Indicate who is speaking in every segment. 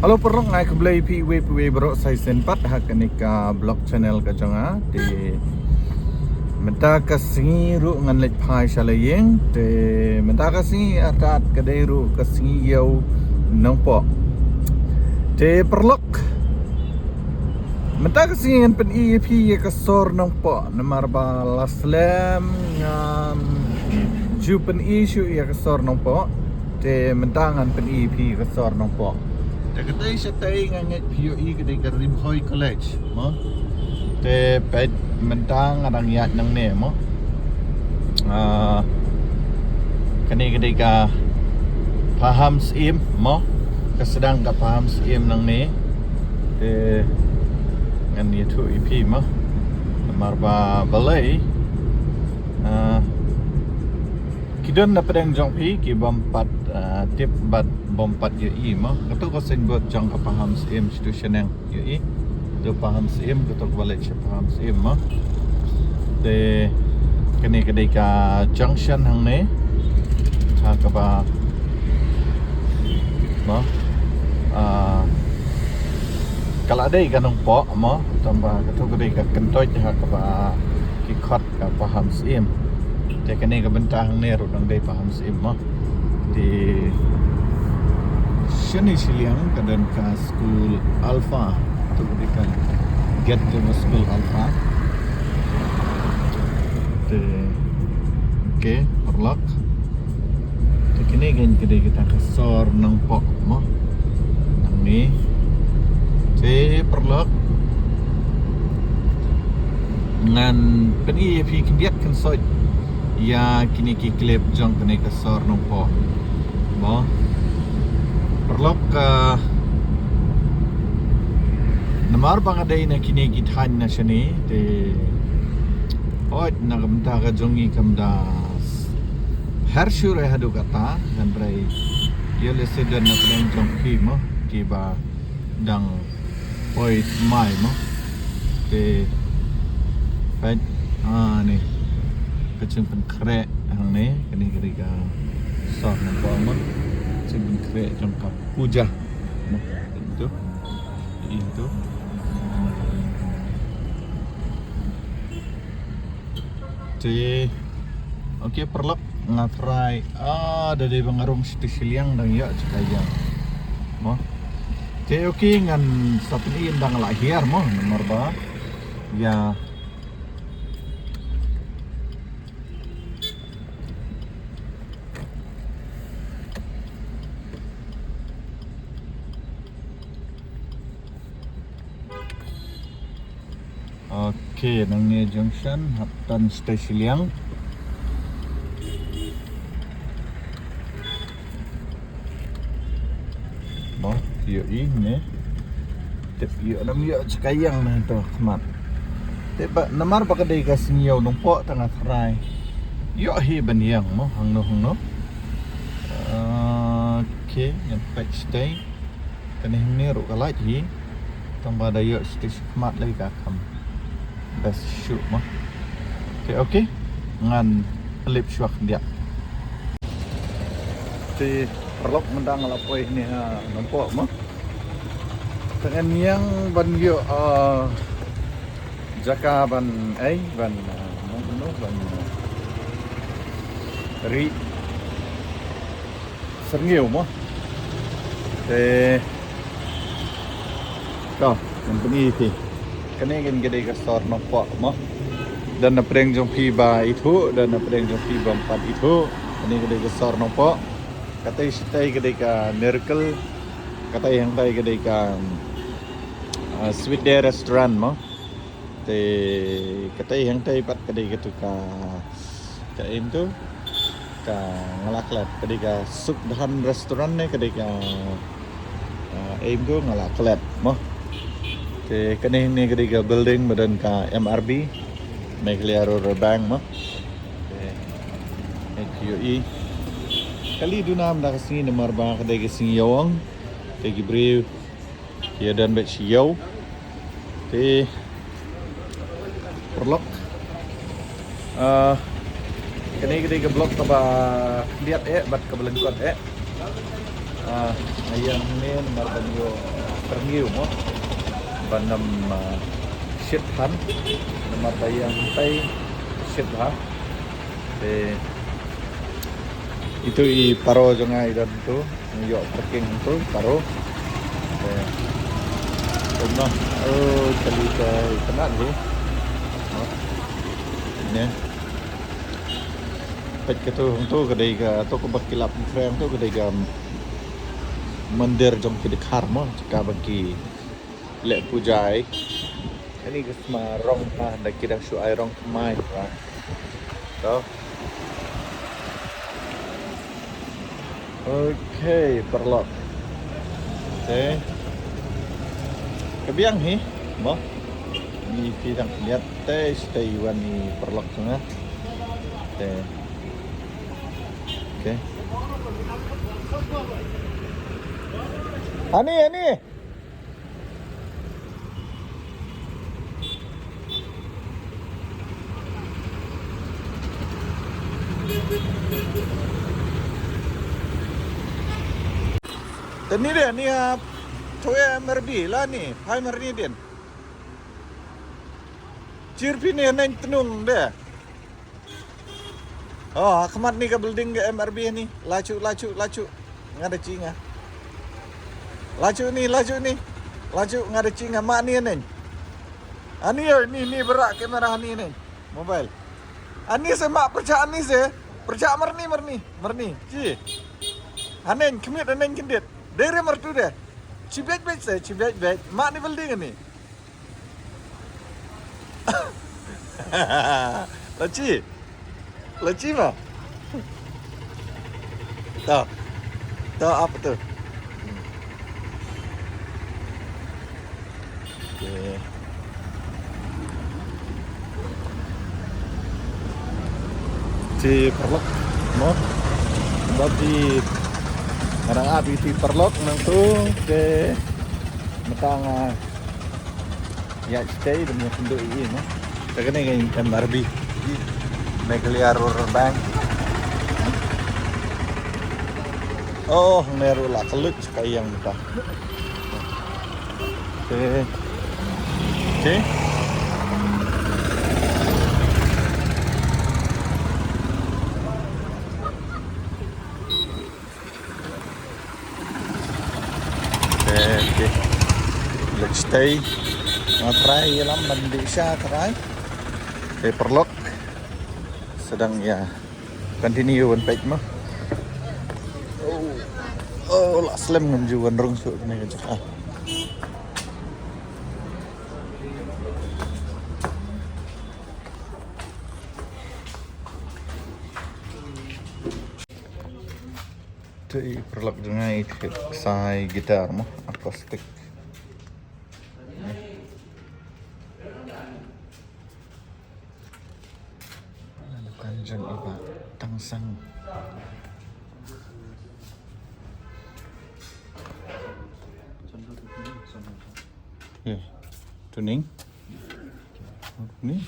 Speaker 1: Halo perlu ngai keblai PW bro saya senpat hak ka blog channel ka jonga di menta ka singi ru ngan lek phai shalayeng te menta ka singi atat ka dei ru ka singi yau nong po te perlok menta ka singi ngan pen EP ka sor nong po namar ba laslam ngam jupen issue ya ka sor nong po te menta ngan pen EP ka sor nong po. Kadai siya tayo nga PUE kadai ka Rimhoy College mo te ped mentang adang yat nang ne mo kadai ka paham sim mo kasedang ka paham sim nang ne te ngan itu IP mo marba balai kidon na pedang jong pi ki bompat tip bat bompat UI mo kato ko sen bot jong ka paham sim institution yang UI do paham sim kato balik siya paham sim mo de kani kadai ka junction hang ne ha ka ba mo kala dai kanong po mo tamba kato kadai ka kentoj ha ka ba ki khot ka paham sim te kani ka bentang ne ro dang dai paham sim mo di sini siliang kadan ka school alpha tu berikan get to school alpha te okay perlak te kini kan kita kasor nang pok mo nang ni te perlak ngan peni pi kimbiat kan soi ya kini ki klip jong kini kasor nang pok mo perlok namar bang aday na kinigithan na siya ni te oit nagamta ka jongi kamda hershure hadu kata dan bray yole sedan na plang jong ki mo kiba dang oit mai mo te pet ni kacung pen kre hang ne kani ka sor na po mo sebelum kre jong ka puja mo itu te okay perlak ngatrai dari bangarong stisiliang dang ya cikayang mo te okay ngan sapni dang lahir mo nomor ba ya okay, nang ni junction Haptan Stisiliang mo yo ini tep yo nam yo cikayang na to kmat teba namar ba kadai ka sinyaw nung po tanga thrai yo hi ban yang mo hang no okay yang patch day kanih ni ro kalai hi tamba da yo stis kmat lai ka kam best shoot mo okay ngan lip syuak dia ti perlok mendang lapoi ni nampak mo dengan yang ban yo jaka ban ban ban ri serngeu mo te ko company ti kani kan gede ka store nampak mo dan na preng jong pi ba itu dan na preng jong pi ba 4 itu kani gede ka store nampak katay sitay gede ka miracle katay yang tay gede ka sweet day restaurant mo te katay yang tay pat gede ka tu ka into ka ngalaklat gede ka sukdahan restaurant ne gede ka aim go ngalaklat mo te kani ni gede ka building badan ka MRB Megaliaro Bank mo te QE kali dunam dah kesini nomor bang kedai kesini yawang tegi brief ya dan bet siau te perlok kini kedai ke blok taba lihat bat ke belengkot ayang ni marban yo pergiu mo banam shit han namatayang tay shit ha itu i paro jonga idan tu yo parking tu paro no kali ka itangan ni ne pet ke tu kedai ka to ko bakilap frame tu kedai ka mandir jong ke dekhar mo ka bagi le pujai ini gesma rong ha dak kira su ai rong mai ha to okay perlok kebiang hi mo ni pidang lihat stay wani perlok sana okay ani dan ni dia ni Toya MRB lah ni, Primer ni dia. Cirpi ni naik tenung dia. Oh, kemat ni ke building ke MRB ni, laju. Ngada cinga. Laju ni, ngada cinga. Mak ni ni. Ni berak kamera ni. Mobile. Ani semak percayaan ni se. Percaya merni. Ci. Anen kemit anen kendit. Dari mertu dia. Cibet saya. Mak ni building ni. Laci mah. Tahu apa tu? Okay. Ci perlok, mo. Babi. Kadang api di perlok nang tu ke metang ya stay demi penduk ini no. Kagane kan MRB. Megaliar Rural Bank. Oh, meru lah kelut kayak yang kita. Okay. Let's stay. Try lang bandi siya, try. Perlok. Sedang ya continue one page mo. Oh, lah slam ngamjuan rong su ni ka. Jadi perlok dengan sai gitar mo akustik. Kanjeng iba tangsang. Ya, tuning. Ni.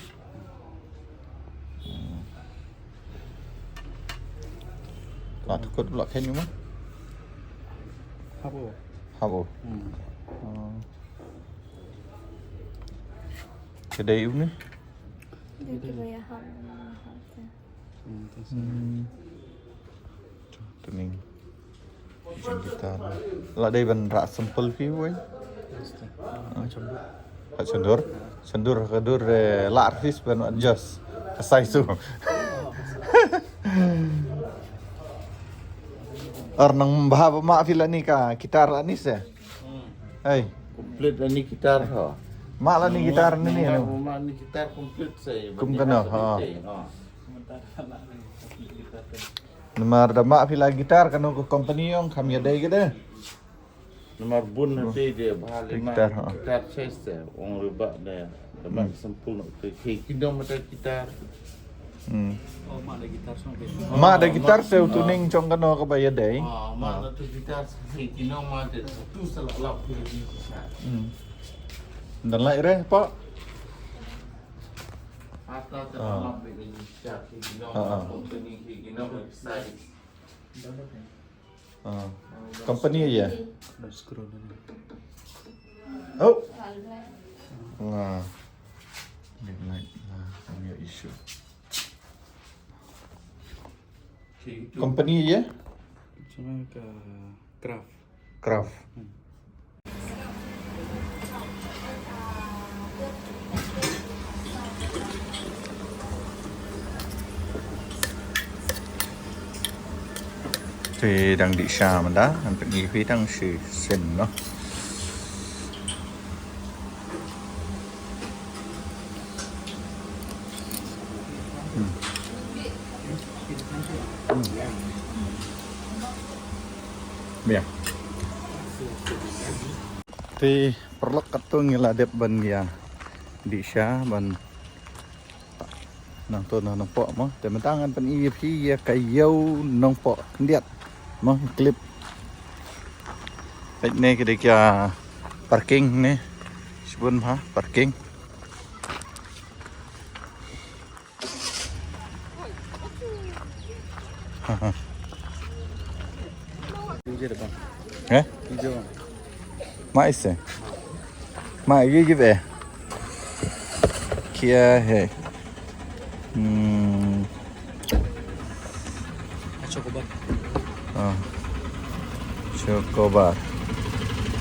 Speaker 1: Takut pula kan ni mah. Habo. Kedai ni. Tuning. Gitar. Lah đây ban rak sampel view ai. Sendur kedur la artis ban adjust. Asai tu. Nang bahaba mak fila ni ka gitar anis ya. Hai,
Speaker 2: Komplit lah ni gitar ha.
Speaker 1: mak lah ni gitar ni ni.
Speaker 2: Mak ni gitar komplit saya.
Speaker 1: Kum kena ha. Nomor mak fila gitar kanu ko company yang kami ada ke
Speaker 2: Nomor bun nanti dia bahal
Speaker 1: Gitar,
Speaker 2: lima
Speaker 1: ha.
Speaker 2: gitar saya. Orang rubak dia. Dapat sempul nak ke kino macam gitar.
Speaker 1: Mak ada gitar saya tuning cong kanu ko bayad dai.
Speaker 2: Mak nak tu gitar ke kino mak dia tu salah lap ke ni.
Speaker 1: Dan lai re pak.
Speaker 2: Atau terlap ni gitar ke kino company ke kino website.
Speaker 1: Company aja.
Speaker 3: Scroll ini.
Speaker 1: Oh. Wah. Big light. Punya issue. Company aja.
Speaker 3: Cuma ke craft.
Speaker 1: Craft. Thì đang đi xa mà đó, anh phải nghĩ phí đang sự xin nó. Biar. Thì perlu katong ngiladep ban ya di xa ban nang to nang po mo, te mantangan pan ipi ya kayaw nang po kendiat. Mo clip baik nih kita kya parking nih sebelum parking
Speaker 3: Hijau depan. Hijau.
Speaker 1: Mais se mai ये về kia है
Speaker 3: Cokobar.
Speaker 1: Chocobar.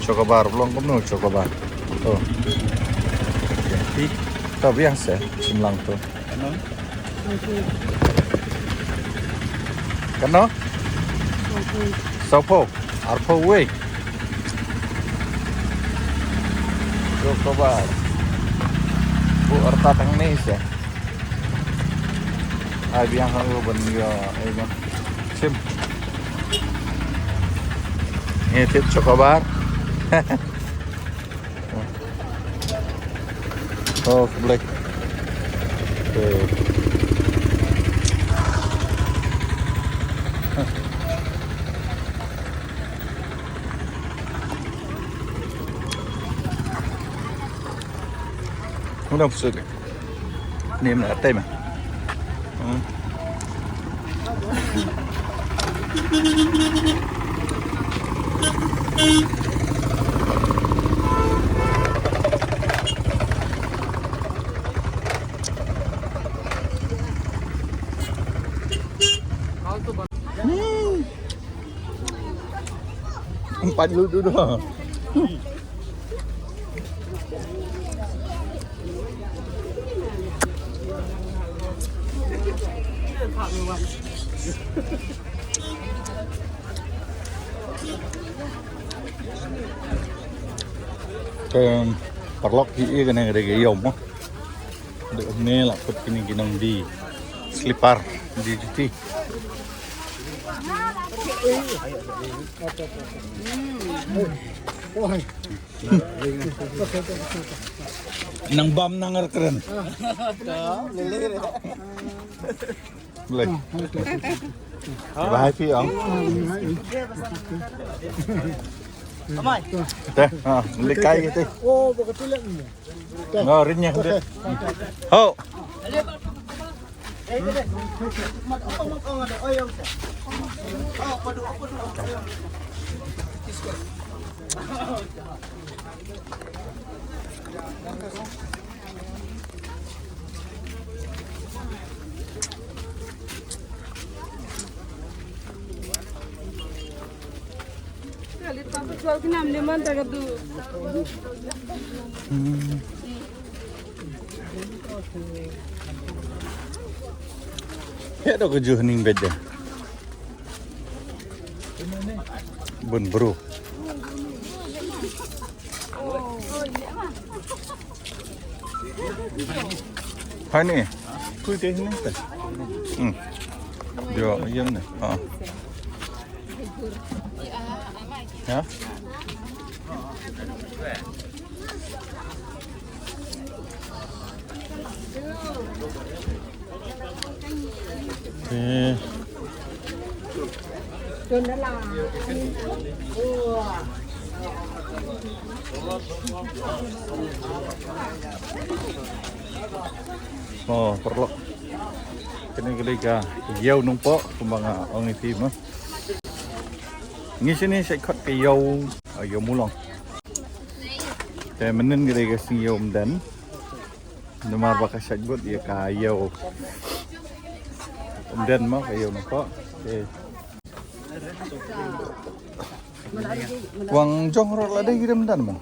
Speaker 1: Chocobar belum penuh Chocobar. Tuh. Oke. Itu biasa Simlang tuh. Kano? Sopo. Arpo way. Chocobar. Bu arta tang nih sih. Ai biang hang lu ben yo ai kan. Sim. Ini tip Chocobar. Oh, black. Udah busuk. Ini mana tem? Empat dulu. Cái parlok cái này ada cái yom á, được nghe là phật cái này cái nông đi slipper đi đi. Nang bam nang keren. Boleh. Bahaya sih om.
Speaker 4: Amai.
Speaker 1: Teh, beli kai gitu.
Speaker 4: Oh, beketulan ni.
Speaker 1: Ngorinya udah. Ho.
Speaker 5: Kali papa jual ke nam lemon tak tu.
Speaker 1: Ya dah kejuh ning beda. Bun bro. Hai ni. Kui teh ni teh. Dia ayam ni. Ya. Okay.
Speaker 5: Don dah lah.
Speaker 1: Oh, perlu. Kini kali ka. Yaw nung po kumbaga ang itim. Ngi sini saya kot ke yau yau mulong. Te menen gede ke sing yau dan nomor bakal saya buat dia ka yau. Dan mah ka yau nampak. Wang jong rot ada kirim dan man.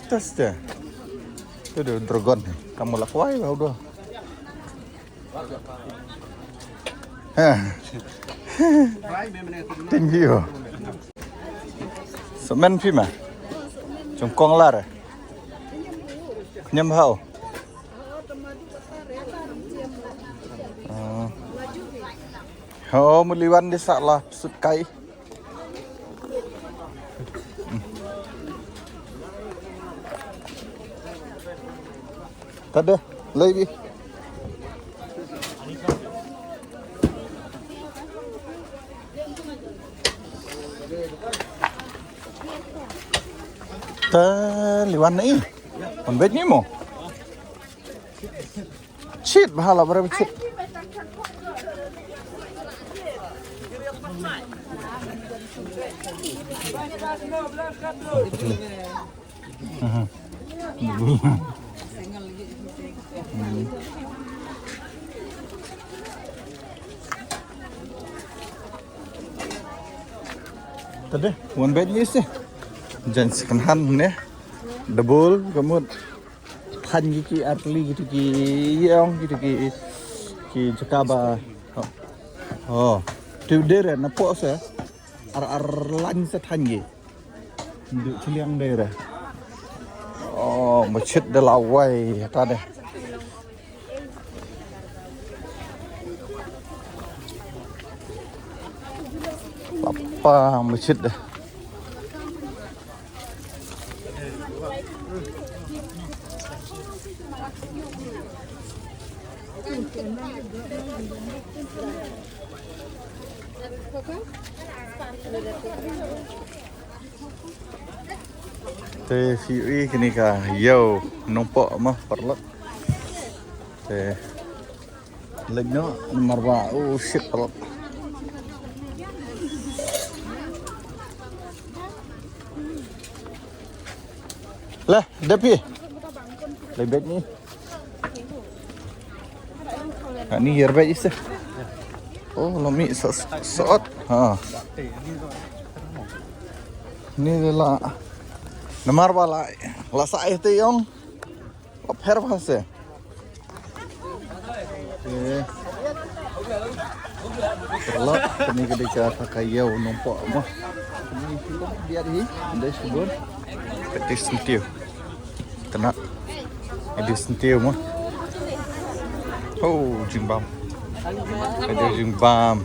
Speaker 1: Tas deh. Itu dia dragon. Kamu lakuai bau doh. Tinggi yo. Semen phi mà. Trong con la rồi. Nhâm hậu. Oh, meliwan di salah sud kai. Tade, lagi. Ta liwan ni. Pembet ni mo. Cheat bahala berapa cheat? Tadi, one bed ni sih. Jangan sekenhan ni, double, kemudian pan gigi arli gitu gigi yang gitu gigi Jakaba. Oh, tu dia nampak saya. Ar lan setan gigi. Duduk ciliang dia. Oh, masjid dah lawai tadi. Apa masjid dah. Te fiui kini ka yo nampak mah perlek. Te legno nomor ba oh shit perlek. Lah, depi. Lebet ni. Ni yerbet is. Oh, lomi saat. Ha. Ni adalah nomor bala la sai te yong per phase. Perlak kini ketika pakai yau nampak mah. Ni biar hi, dah subur. Petis sentiu. Kena. Ada sentiu mah. Oh, jimbam. Ada jimbam.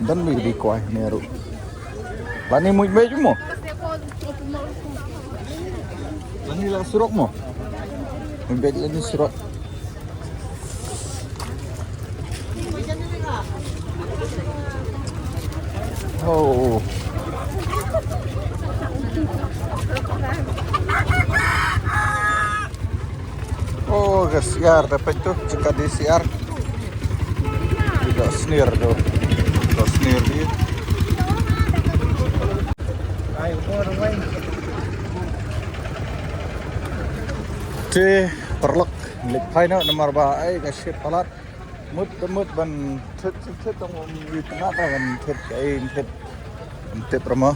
Speaker 1: Dan lebih kuat ni aru. Lani muy baju mo. Lani lah surok mo. Muy baju lani surok. Oh. Oh, kesiar dapat tu jika di siar tidak snir tu, tidak snir dia. Te perlek lipai nak nomor baik kasih palat mut ban tet tong di tengah ban tet ramah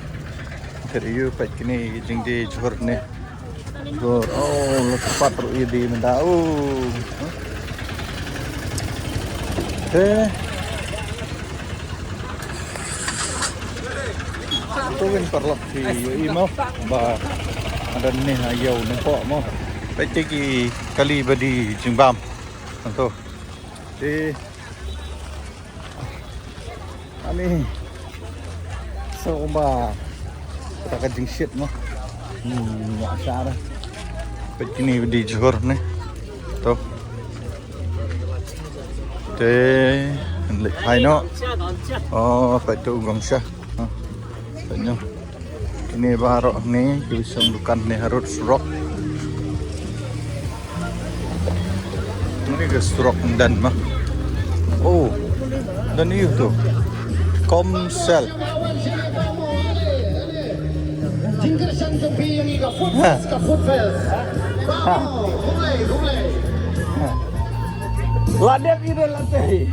Speaker 1: tet you pat kini jing di johor ni. Oh, lepas pergi di mendau. Itu kan perlak si imau, bah ada ni ayau nampak mau. Baik kali badi jimbam, tentu. Ani, so bah kita kajing shit mau. Macam mana? Begini di Johor ni, tu. Hai no. Oh, betul gongsa. Banyak. Ini baru ni bisa bukan ni harus rock. Ini ke rock dan mah. Oh, Dan itu Komsel. Ladep itu latih.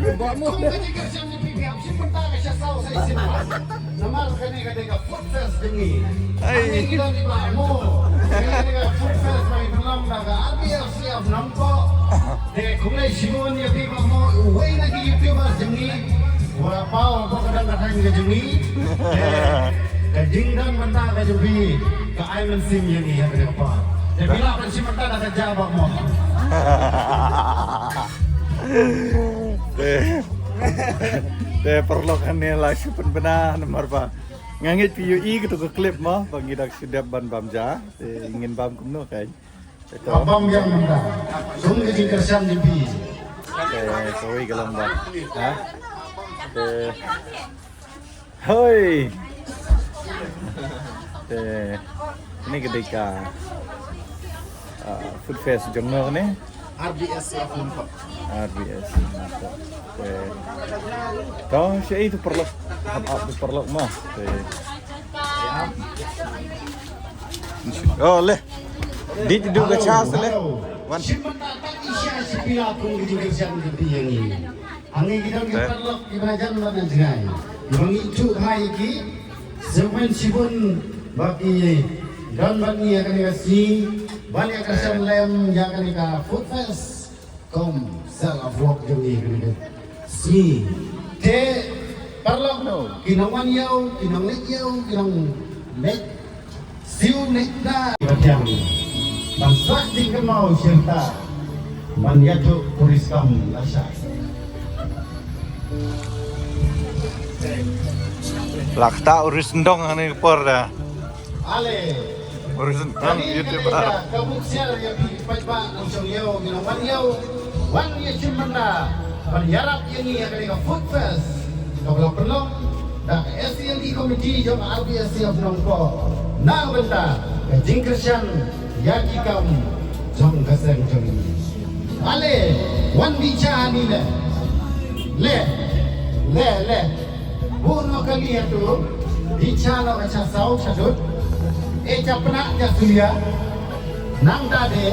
Speaker 6: Kejingdan mentah ke Jubi ke Aiman Sim yang ini ada apa? Dia bilang kan si mentah ada jawab mo.
Speaker 1: Perlu kan nilai super benar nomor apa? Ngangit PUI gitu ke klip mah pangidak sidap ban bamja ingin bam kumno kan.
Speaker 6: Abang yang mentah. Sungguh jingkersan Jubi.
Speaker 1: Sorry galang ba. Ha? Hoi. Ini ketika Food Fest Jongno ni.
Speaker 6: RBS of Nampak.
Speaker 1: RBS Nampak. Tahu siapa itu perlu perlu mah. Oh leh. Di juga cas leh. Wan.
Speaker 6: Si mentah tak isya si pilakung jingkersan Jubi yang ini. Angin kita perlu ibajan dan jengai. Yang itu hai ki semen sibun bagi dan bagi akan dikasih banyak kesan lem yang akan dikasih Food Fest sel of work jumi kan si te perlu kinangan yau kinang lek yau kinang lek siu lek dah yang bangsa jika mau serta menyatu turis kamu asal
Speaker 1: Lakta urus ndong ane por dah.
Speaker 6: ale
Speaker 1: Urus ndong YouTuber.
Speaker 6: kamu sial yang pajak langsung yau kinangan yau wan ye cimanda berharap ini akan ke Food Fest kalau perlu dah SLD committee jom RBS of Nongko na benda jingkersan yaki kamu jom keseng jom ini ale wan bicara ni le Buno kali itu bicara macam saus sadut, capna jasulia, nang dade,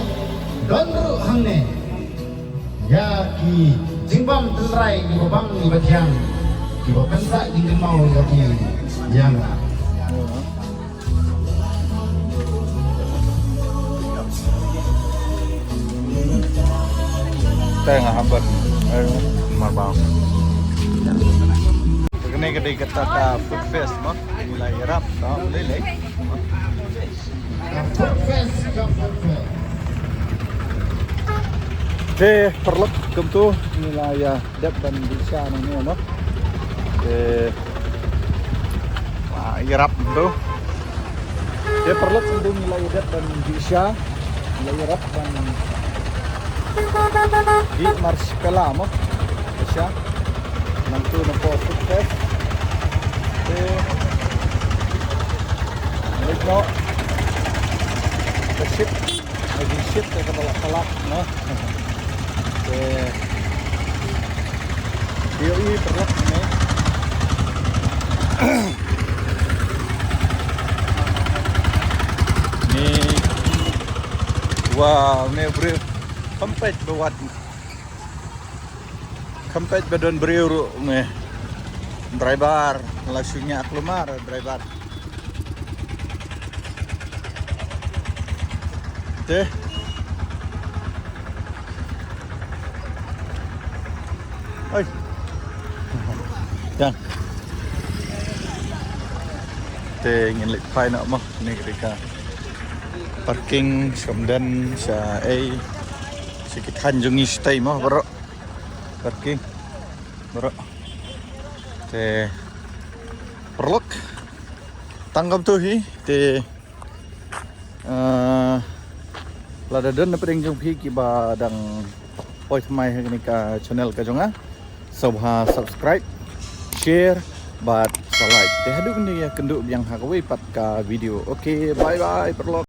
Speaker 6: donru hamne, ya ki jingbam terai di babang di batian, di babang tak jinggin mau lagi yang
Speaker 1: Tengah hambat, marbang. Ini kedai kata Food Fest mah nilai rap tau lele.
Speaker 6: Food Fest.
Speaker 1: Perlu kemtu nilai dep dan bisa ini no. Rap tu. Perlu kemtu nilai dep dan bisa nilai rap dan di Marskala mah bisa. Nanti nampak Food Fest. Ligno ship lagi ship ke kalak no ini perlu ni ni wow ni beri kempet buat kempet badan beriur ni driver langsungnya keluar driver teh oi jangan teh ingin lihat file nak mah ni ketika parking kemudian saya sikit hanjungi stay mah bro parking bro teh perlok tanggap tu hi teh lada dan pering jong phi kiba dang poi thmai ni ka channel ka jonga sobha subscribe share bat like teh hadu ni ya kenduk yang hakawi pat ka video okay bye bye perlok